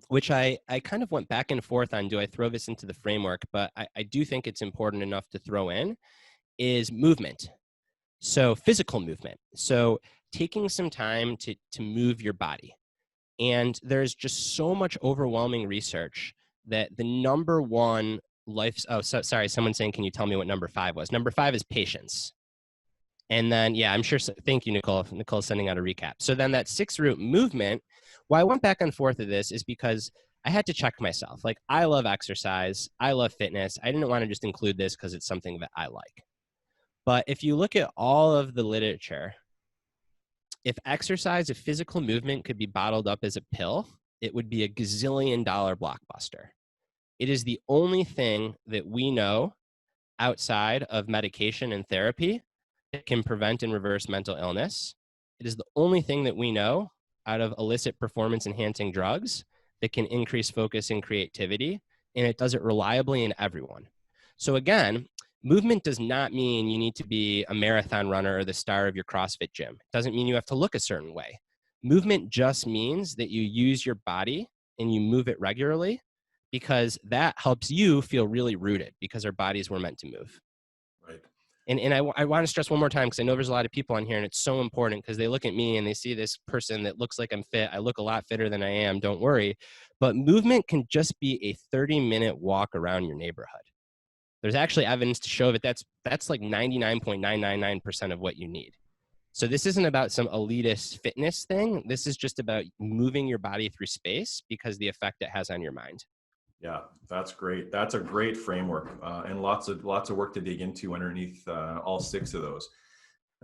which I kind of went back and forth on, do I throw this into the framework? But I do think it's important enough to throw in, is movement. So physical movement. So taking some time to move your body. And there's just so much overwhelming research that the number one sorry, someone's saying, can you tell me what number 5 was? Number 5 is patience. And then, yeah, I'm sure, thank you, Nicole. Nicole's sending out a recap. So then that 6th root, movement, why I went back and forth of this is because I had to check myself. Like, I love exercise. I love fitness. I didn't want to just include this because it's something that I like. But if you look at all of the literature, if physical movement could be bottled up as a pill, it would be a gazillion-dollar blockbuster. It is the only thing that we know outside of medication and therapy that can prevent and reverse mental illness. It is the only thing that we know out of illicit performance-enhancing drugs that can increase focus and creativity, and it does it reliably in everyone. So again, movement does not mean you need to be a marathon runner or the star of your CrossFit gym. It doesn't mean you have to look a certain way. Movement just means that you use your body and you move it regularly, because that helps you feel really rooted, because our bodies were meant to move.
Right.
And I want to stress one more time, because I know there's a lot of people on here, and it's so important, because they look at me and they see this person that looks like I'm fit. I look a lot fitter than I am, don't worry. But movement can just be a 30-minute walk around your neighborhood. There's actually evidence to show that that's like 99.999% of what you need. So this isn't about some elitist fitness thing. This is just about moving your body through space because the effect it has on your mind.
Yeah, that's great. That's a great framework, and lots of work to dig into underneath all 6 of those.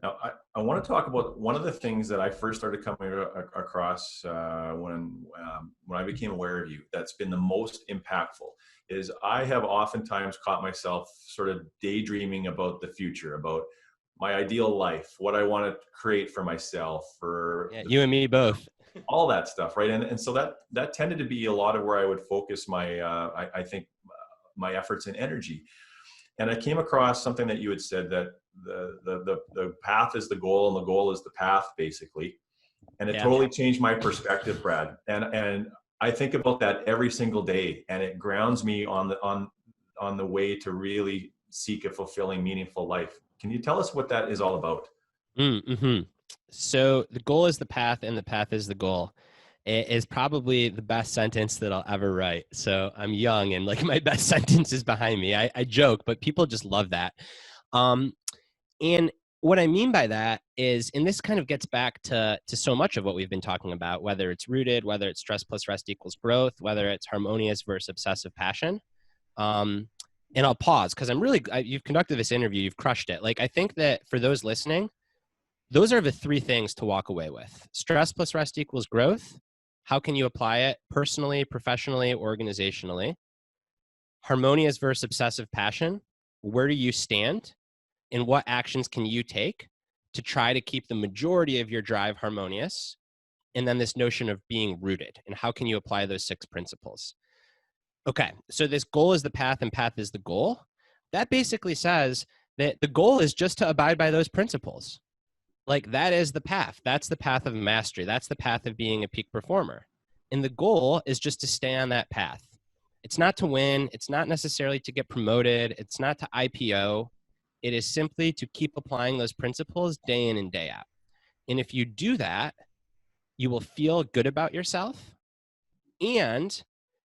Now, I want to talk about one of the things that I first started coming across when I became aware of you. That's been the most impactful. Is I have oftentimes caught myself sort of daydreaming about the future, about my ideal life, what I want to create for myself,
You and me both.
all that stuff, right? And so that tended to be a lot of where I would focus my I think my efforts and energy. And I came across something that you had said, that the path is the goal and the goal is the path, basically. And it totally changed my perspective, Brad. And I think about that every single day, and it grounds me on the way to really seek a fulfilling, meaningful life. Can you tell us what that is all about?
Mm-hmm. So the goal is the path, and the path is the goal. It is probably the best sentence that I'll ever write. So I'm young, and like my best sentence is behind me. I joke, but people just love that. And what I mean by that is, and this kind of gets back to so much of what we've been talking about, whether it's rooted, whether it's stress plus rest equals growth, whether it's harmonious versus obsessive passion. And I'll pause because you've conducted this interview, you've crushed it. Like, I think that for those listening, those are the 3 things to walk away with. Stress plus rest equals growth. How can you apply it personally, professionally, organizationally? Harmonious versus obsessive passion. Where do you stand? And what actions can you take to try to keep the majority of your drive harmonious? And then this notion of being rooted, and how can you apply those 6 principles? Okay, so this goal is the path and path is the goal. That basically says that the goal is just to abide by those principles. Like that is the path. That's the path of mastery. That's the path of being a peak performer. And the goal is just to stay on that path. It's not to win. It's not necessarily to get promoted. It's not to IPO. It is simply to keep applying those principles day in and day out. And if you do that, you will feel good about yourself, and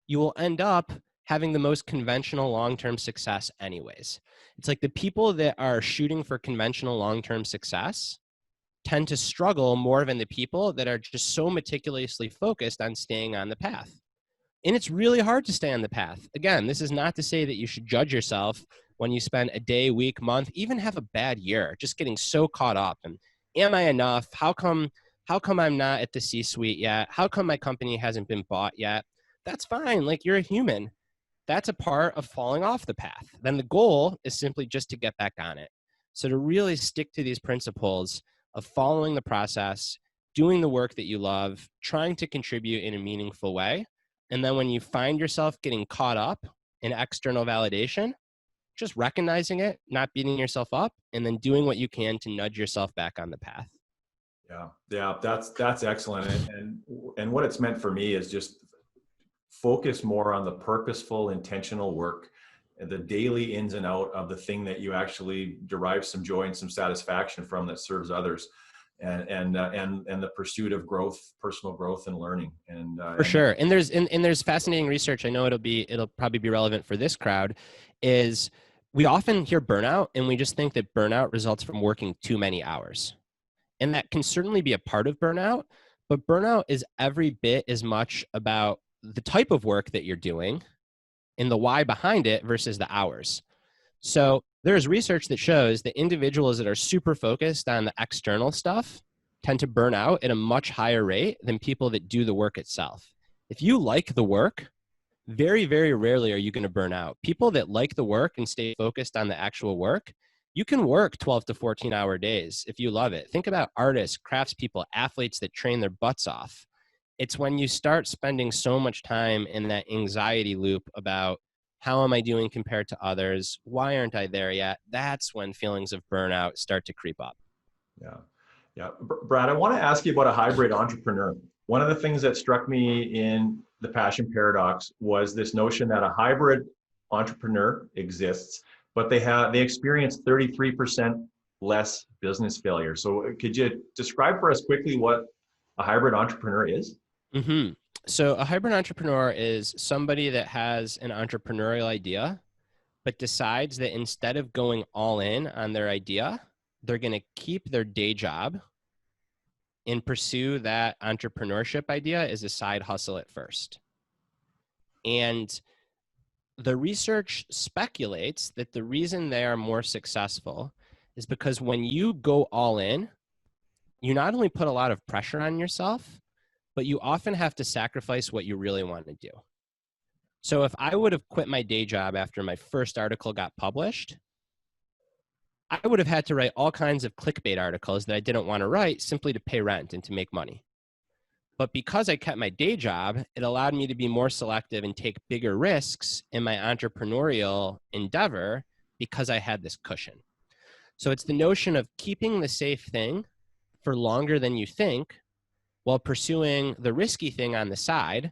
you will end up having the most conventional long-term success anyways. It's like the people that are shooting for conventional long-term success tend to struggle more than the people that are just so meticulously focused on staying on the path. And it's really hard to stay on the path. Again, this is not to say that you should judge yourself when you spend a day, week, month, even have a bad year, just getting so caught up. And am I enough? How come I'm not at the C-suite yet? How come my company hasn't been bought yet? That's fine. Like, you're a human. That's a part of falling off the path. Then the goal is simply just to get back on it. So to really stick to these principles of following the process, doing the work that you love, trying to contribute in a meaningful way. And then when you find yourself getting caught up in external validation, just recognizing it, not beating yourself up, and then doing what you can to nudge yourself back on the path.
Yeah, that's excellent. And what it's meant for me is just focus more on the purposeful, intentional work, and the daily ins and out of the thing that you actually derive some joy and some satisfaction from that serves others, and the pursuit of growth, personal growth and learning.
For sure. And there's fascinating research. I know it'll probably be relevant for this crowd. Is we often hear burnout and we just think that burnout results from working too many hours. And that can certainly be a part of burnout, but burnout is every bit as much about the type of work that you're doing and the why behind it versus the hours. So there's research that shows that individuals that are super focused on the external stuff tend to burn out at a much higher rate than people that do the work itself. If you like the work, very, very rarely are you going to burn out. People that like the work and stay focused on the actual work, you can work 12 to 14-hour days if you love it. Think about artists, craftspeople, athletes that train their butts off. It's when you start spending so much time in that anxiety loop about how am I doing compared to others? Why aren't I there yet? That's when feelings of burnout start to creep up.
Yeah. Brad, I want to ask you about a hybrid entrepreneur. One of the things that struck me in the passion paradox was this notion that a hybrid entrepreneur exists, but they experience 33% less business failure. So could you describe for us quickly what a hybrid entrepreneur is?
Mm-hmm. So a hybrid entrepreneur is somebody that has an entrepreneurial idea, but decides that instead of going all in on their idea, they're going to keep their day job and pursue that entrepreneurship idea as a side hustle at first. And the research speculates that the reason they are more successful is because when you go all in, you not only put a lot of pressure on yourself, but you often have to sacrifice what you really want to do. So if I would have quit my day job after my first article got published, I would have had to write all kinds of clickbait articles that I didn't want to write simply to pay rent and to make money. But because I kept my day job, it allowed me to be more selective and take bigger risks in my entrepreneurial endeavor because I had this cushion. So it's the notion of keeping the safe thing for longer than you think while pursuing the risky thing on the side.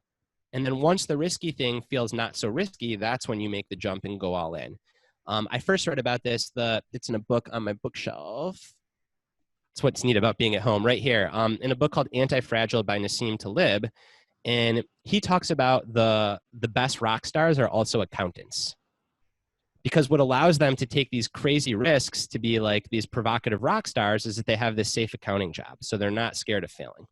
And then once the risky thing feels not so risky, that's when you make the jump and go all in. I first read about this. It's in a book on my bookshelf. It's what's neat about being at home right here. In a book called Anti-Fragile by Nassim Taleb. And he talks about the best rock stars are also accountants. Because what allows them to take these crazy risks to be like these provocative rock stars is that they have this safe accounting job. So they're not scared of failing.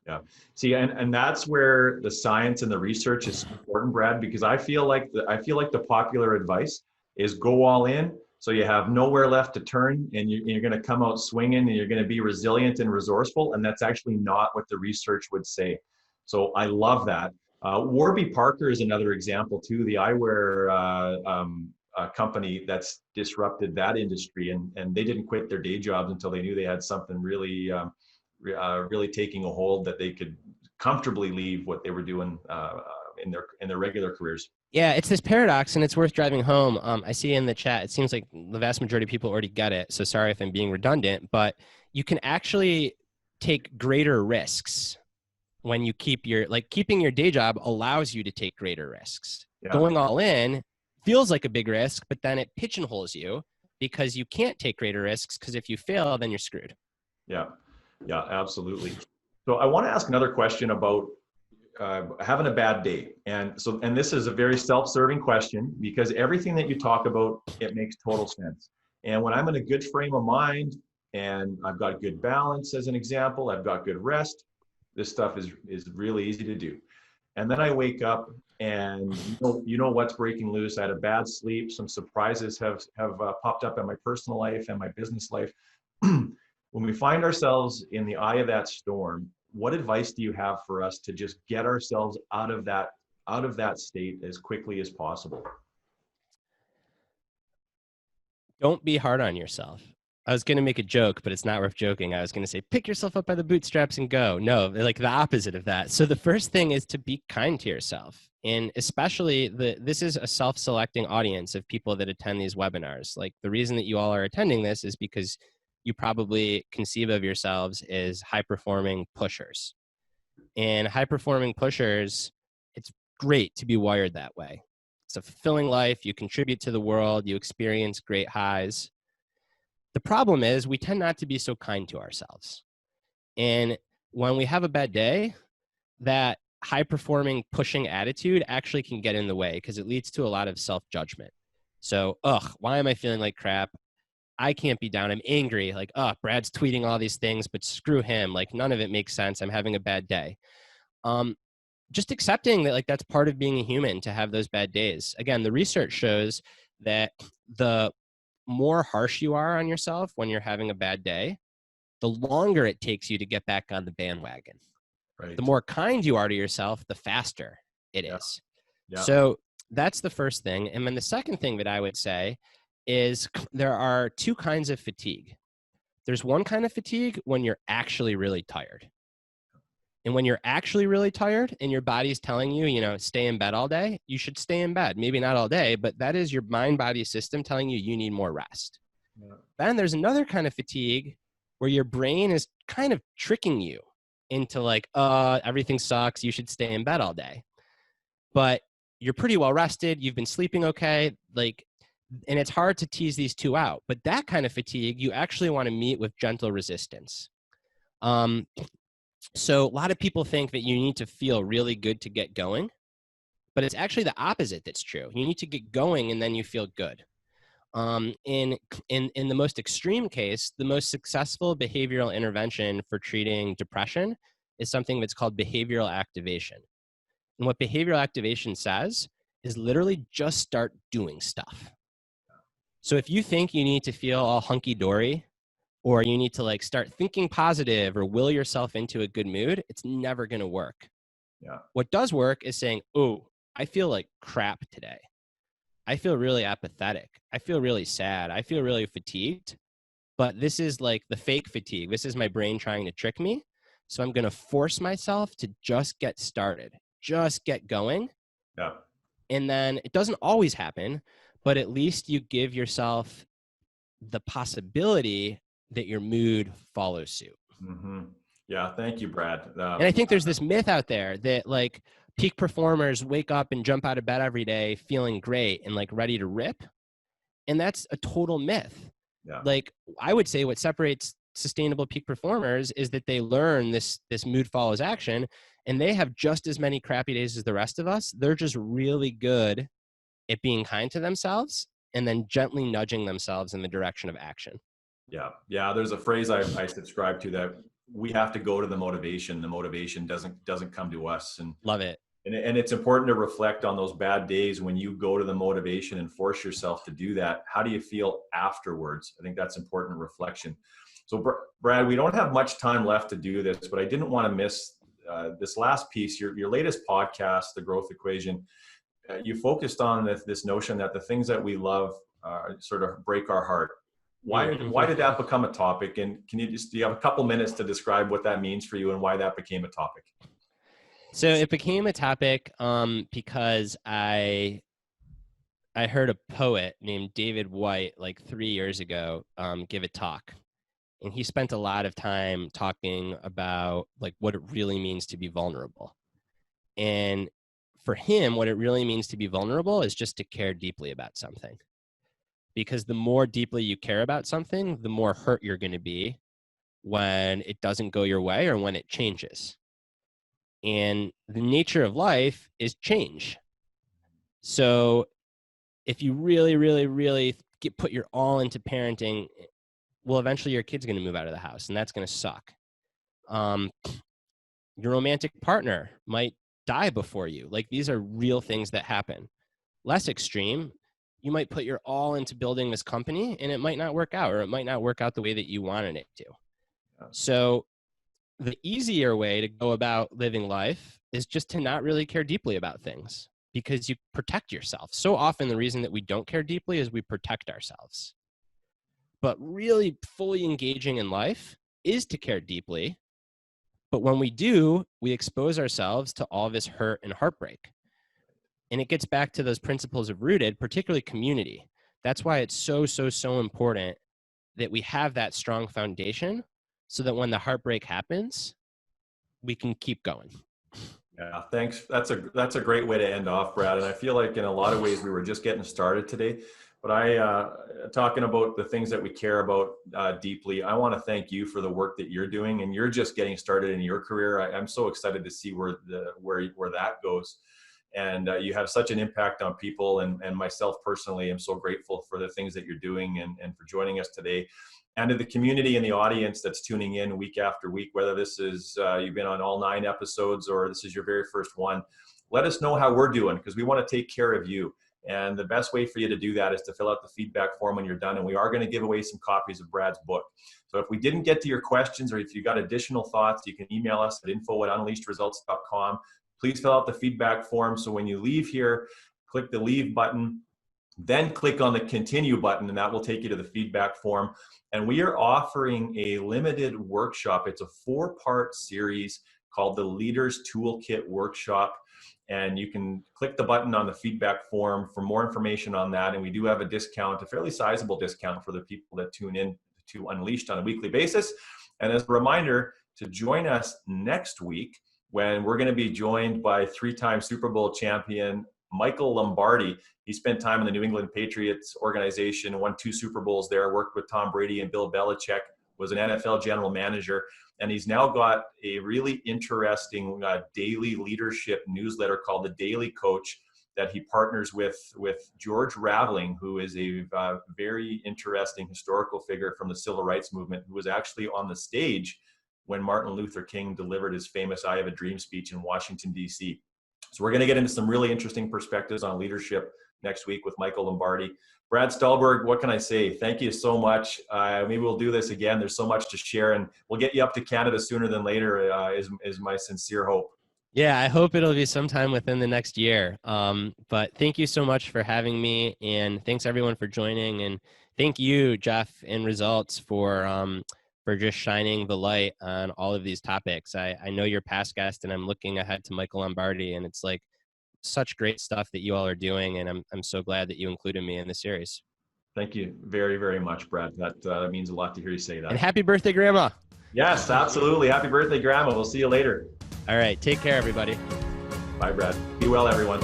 Yeah. See, and that's where the science and the research is important, Brad, because I feel like the popular advice is go all in. So you have nowhere left to turn and you're going to come out swinging and you're going to be resilient and resourceful. And that's actually not what the research would say. So I love that. Warby Parker is another example too, the eyewear company that's disrupted that industry. And they didn't quit their day jobs until they knew they had something really taking a hold that they could comfortably leave what they were doing in their regular careers.
Yeah, it's this paradox, and it's worth driving home. I see in the chat, it seems like the vast majority of people already get it. So sorry if I'm being redundant, but you can actually take greater risks when you keeping your day job allows you to take greater risks.
Yeah.
Going all in feels like a big risk, but then it pigeonholes you because you can't take greater risks, because if you fail, then you're screwed.
Yeah. Yeah, absolutely. So I want to ask another question about having a bad day. And this is a very self-serving question, because everything that you talk about, it makes total sense. And when I'm in a good frame of mind and I've got good balance, as an example, I've got good rest, this stuff is really easy to do. And then I wake up and you know what's breaking loose. I had a bad sleep. Some surprises have popped up in my personal life and my business life. When we find ourselves in the eye of that storm, what advice do you have for us to just get ourselves out of that state as quickly as possible?
Don't be hard on yourself. I was going to make a joke, but it's not worth joking. I was going to say, pick yourself up by the bootstraps and go. No, like the opposite of that. So the first thing is to be kind to yourself. And especially this is a self-selecting audience of people that attend these webinars. Like, the reason that you all are attending this is because you probably conceive of yourselves as high-performing pushers. And high-performing pushers, it's great to be wired that way. It's a fulfilling life. You contribute to the world. You experience great highs. The problem is we tend not to be so kind to ourselves. And when we have a bad day, that high-performing pushing attitude actually can get in the way, because it leads to a lot of self-judgment. So, why am I feeling like crap? I can't be down. I'm angry. Like, Brad's tweeting all these things, but screw him. Like, none of it makes sense. I'm having a bad day. Just accepting that, like, that's part of being a human, to have those bad days. Again, the research shows that the more harsh you are on yourself when you're having a bad day, the longer it takes you to get back on the bandwagon.
Right.
The more kind you are to yourself, the faster it is.
Yeah.
So that's the first thing. And then the second thing that I would say is there are two kinds of fatigue. There's one kind of fatigue when you're actually really tired. And when you're actually really tired and your body's telling you, stay in bed all day, you should stay in bed. Maybe not all day, but that is your mind-body system telling you need more rest. Yeah. Then there's another kind of fatigue where your brain is kind of tricking you into like, everything sucks, you should stay in bed all day. But you're pretty well rested, you've been sleeping okay, and it's hard to tease these two out. But that kind of fatigue, you actually want to meet with gentle resistance. So a lot of people think that you need to feel really good to get going, but it's actually the opposite that's true. You need to get going and then you feel good. In the most extreme case, the most successful behavioral intervention for treating depression is something that's called behavioral activation. And what behavioral activation says is literally just start doing stuff. So if you think you need to feel all hunky-dory, or you need to start thinking positive or will yourself into a good mood, it's never going to work. Yeah. What does work is saying, I feel like crap today. I feel really apathetic. I feel really sad. I feel really fatigued. But this is like the fake fatigue. This is my brain trying to trick me. So I'm going to force myself to just get started, just get going. Yeah. And then it doesn't always happen, but at least you give yourself the possibility that your mood follows suit. Mm-hmm.
Yeah, thank you, Brad.
And I think there's this myth out there that peak performers wake up and jump out of bed every day feeling great and ready to rip. And that's a total myth. Yeah. I would say what separates sustainable peak performers is that they learn this mood follows action, and they have just as many crappy days as the rest of us. They're just really good at being kind to themselves and then gently nudging themselves in the direction of action.
Yeah. There's a phrase I subscribe to, that we have to go to the motivation. The motivation doesn't come to us. And
love it.
And it's important to reflect on those bad days when you go to the motivation and force yourself to do that. How do you feel afterwards? I think that's important reflection. So Brad, we don't have much time left to do this, but I didn't want to miss this last piece. Your latest podcast, The Growth Equation, you focused on this notion that the things that we love sort of break our heart. Why did that become a topic? And do you have a couple minutes to describe what that means for you and why that became a topic?
So it became a topic because I heard a poet named David White like 3 years ago give a talk. And he spent a lot of time talking about like what it really means to be vulnerable. And for him, what it really means to be vulnerable is just to care deeply about something. Because the more deeply you care about something, the more hurt you're going to be when it doesn't go your way or when it changes. And the nature of life is change. So if you really, really, really put your all into parenting, well, eventually your kid's going to move out of the house, and that's going to suck. Your romantic partner might die before you. Like, these are real things that happen. Less extreme, you might put your all into building this company, and it might not work out, or it might not work out the way that you wanted it to. So the easier way to go about living life is just to not really care deeply about things, because you protect yourself. So often the reason that we don't care deeply is we protect ourselves. But really fully engaging in life is to care deeply. But when we do, we expose ourselves to all this hurt and heartbreak. And it gets back to those principles of rooted, particularly community. That's why it's so, so, so important that we have that strong foundation so that when the heartbreak happens, we can keep going.
Yeah, thanks. That's a great way to end off, Brad. And I feel like in a lot of ways we were just getting started today. But talking about the things that we care about deeply, I want to thank you for the work that you're doing, and you're just getting started in your career. I'm so excited to see where that goes. And you have such an impact on people, and myself personally, I'm so grateful for the things that you're doing and for joining us today. And to the community and the audience that's tuning in week after week, whether this is you've been on all 9 episodes or this is your very first one, let us know how we're doing, because we want to take care of you. And the best way for you to do that is to fill out the feedback form when you're done. And we are going to give away some copies of Brad's book. So if we didn't get to your questions, or if you got additional thoughts, you can email us at info@unleashedresults.com. Please fill out the feedback form. So when you leave here, click the leave button, then click on the continue button, and that will take you to the feedback form. And we are offering a limited workshop. It's a 4-part series called the Leaders Toolkit Workshop. And you can click the button on the feedback form for more information on that. And we do have a discount, a fairly sizable discount for the people that tune in to Unleashed on a weekly basis. And as a reminder, to join us next week, when we're going to be joined by 3-time Super Bowl champion Michael Lombardi. He spent time in the New England Patriots organization, won 2 Super Bowls there, worked with Tom Brady and Bill Belichick, was an NFL general manager. And he's now got a really interesting daily leadership newsletter called The Daily Coach that he partners with George Raveling, who is a very interesting historical figure from the Civil Rights Movement, who was actually on the stage when Martin Luther King delivered his famous I Have a Dream speech in Washington, D.C. So we're going to get into some really interesting perspectives on leadership next week with Michael Lombardi. Brad Stulberg, what can I say? Thank you so much. Maybe we'll do this again. There's so much to share, and we'll get you up to Canada sooner than later is my sincere hope.
Yeah, I hope it'll be sometime within the next year. But thank you so much for having me, and thanks everyone for joining. And thank you, Jeff, and Results for just shining the light on all of these topics. I know you're past guest, and I'm looking ahead to Michael Lombardi, and it's like such great stuff that you all are doing, and I'm so glad that you included me in the series.
Thank you very, very much, Brad. That means a lot to hear you say that.
And happy birthday, Grandma.
Yes, absolutely. Happy birthday, Grandma. We'll see you later.
All right. Take care, everybody.
Bye, Brad. Be well, everyone.